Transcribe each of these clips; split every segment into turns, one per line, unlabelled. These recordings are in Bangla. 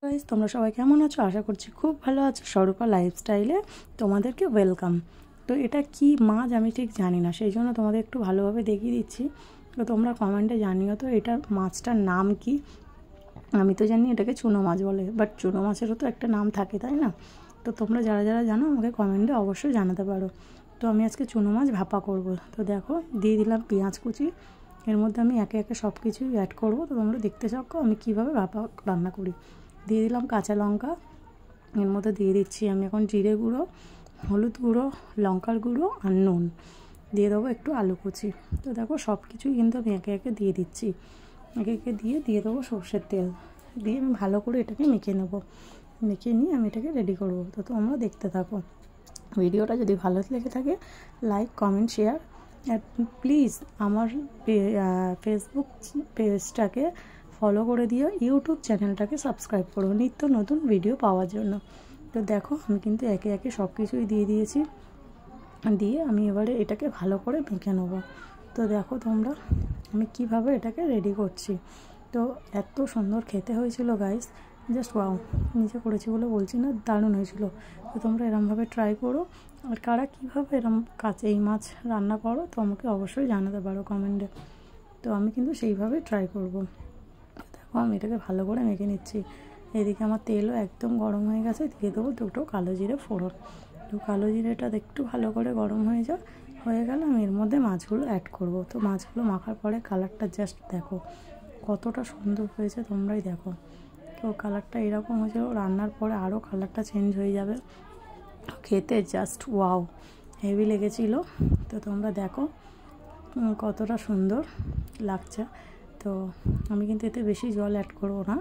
গাইস তোমরা সবাই কেমন আছো? আশা করছি খুব ভালো আছো। স্বরূপা লাইফস্টাইলে তোমাদেরকে ওয়েলকাম। তো এটা কি মাছ আমি ঠিক জানি না, সেই জন্য তোমাদের একটু ভালোভাবে দেখিয়ে দিচ্ছি। তো তোমরা কমেন্টে জানিও তো এটার মাছটার নাম কি। আমি তো জানি এটাকে চুনো মাছ বলে, বাট চুনো মাছেরও তো একটা নাম থাকে, তাই না? তো তোমরা যারা যারা জানো আমাকে কমেন্টে অবশ্যই জানাতে পারো। তো আমি আজকে চুনো মাছ ভাপা করব। তো দেখো দিয়ে দিলাম পেঁয়াজ কুচি, এর মধ্যে আমি একে একে সব কিছুই অ্যাড করবো। তো তোমরা দেখতে থাকো আমি কীভাবে ভাপা রান্না করি। দিয়ে দিলাম কাঁচা লঙ্কা, এর মধ্যে দিয়ে দিচ্ছি আমি এখন জিরে গুঁড়ো, হলুদ গুঁড়ো, লঙ্কার গুঁড়ো আর নুন। দিয়ে দেবো একটু আলু কুচি। তো দেখো সব কিছুই কিন্তু আমি একে একে দিয়ে দিচ্ছি। একে একে দিয়ে দেবো সর্ষের তেল, দিয়ে আমি ভালো করে এটাকে মেখে নেব। মেখে নিয়ে আমি এটাকে রেডি করব। তো তোমরা দেখতে থাকো। ভিডিওটা যদি ভালো লেগে থাকে লাইক কমেন্ট শেয়ার, আর প্লিজ আমার ফেসবুক পেজটাকে ফলো করে দিও, ইউটিউব চ্যানেলটাকে সাবস্ক্রাইব করো নিত্য নতুন ভিডিও পাওয়ার জন্য। তো দেখো আমি কিন্তু একে একে সব কিছুই দিয়ে দিয়েছি, দিয়ে আমি এবারে এটাকে ভালো করে মেখে নেব। তো দেখো তোমরা আমি কিভাবে এটাকে রেডি করছি। তো এত সুন্দর খেতে হয়েছিল গাইস, জাস্ট ওয়াও। নিজে করেছি বলে বলছি না, দারুণ হয়েছিল। তো তোমরা এরমভাবে ট্রাই করো। আর কারা কীভাবে এরম এই মাছ রান্না করো তো আমাকে অবশ্যই জানাতে পারো কমেন্টে। তো আমি কিন্তু সেইভাবে ট্রাই করব। দেখো আমি এটাকে ভালো করে মেখে নিচ্ছি। এদিকে আমার তেলও একদম গরম হয়ে গেছে, দিয়ে দেবো দুটো কালো জিরে ফোড়ন। তো কালো জিরেটা একটু ভালো করে গরম হয়ে গেলে আমি এর মধ্যে মাছগুলো অ্যাড করব। তো মাছগুলো মাখার পরে কালারটা জাস্ট দেখো কতটা সুন্দর হয়েছে, তোমরাই দেখো। তো কালারটা এরকম হয়েছিল, রান্নার পরে আরও কালারটা চেঞ্জ হয়ে যাবে। খেতে জাস্ট ওয়াও, হেভি লেগেছিলো। তো তোমরা দেখো কতটা সুন্দর লাগছে। তো আমি কিন্তু এতে বেশি জল অ্যাড করবো না।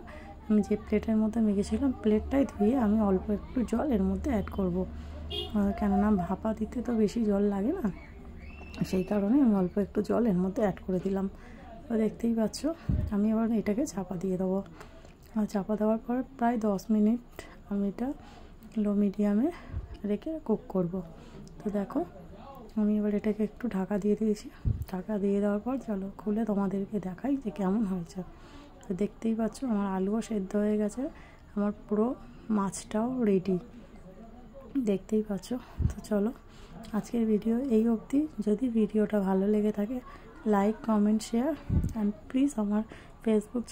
আমি যে প্লেটের মধ্যে মেখেছিলাম প্লেটটাই ধুয়ে আমি অল্প একটু জল এর মধ্যে অ্যাড করব, কেননা ভাপা দিতে তো বেশি জল লাগে না, সেই কারণে আমি অল্প একটু জল এর মধ্যে অ্যাড করে দিলাম। তো দেখতেই পাচ্ছ আমি এবার এটাকে চাপা দিয়ে দেবো। আর চাপা দেওয়ার পর প্রায় 10 মিনিট আমি এটা লো মিডিয়ামে রেখে কুক করব। তো দেখো আমি এবার এটাকে একটু ঢাকা দিয়ে দিয়েছি। ঢাকা দিয়ে দেওয়ার পর চলো খুলে তোমাদেরকে দেখাই যে কেমন হয়েছে। তো দেখতেই পাচ্ছ আমার আলুও সেদ্ধ হয়ে গেছে, আমার পুরো মাছটাও রেডি, দেখতেই পাচ্ছ। তো চলো আজকের ভিডিও এই অবধি। যদি ভিডিওটা ভালো লেগে থাকে like comment share, and please আমার ফেসবুক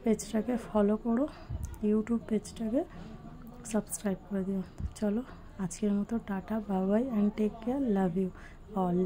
পেজটাকে ফলো করো, ইউটিউব পেজটাকে সাবস্ক্রাইব করে দিও। চলো আজকের মতো tata, bye bye and take care, love you all.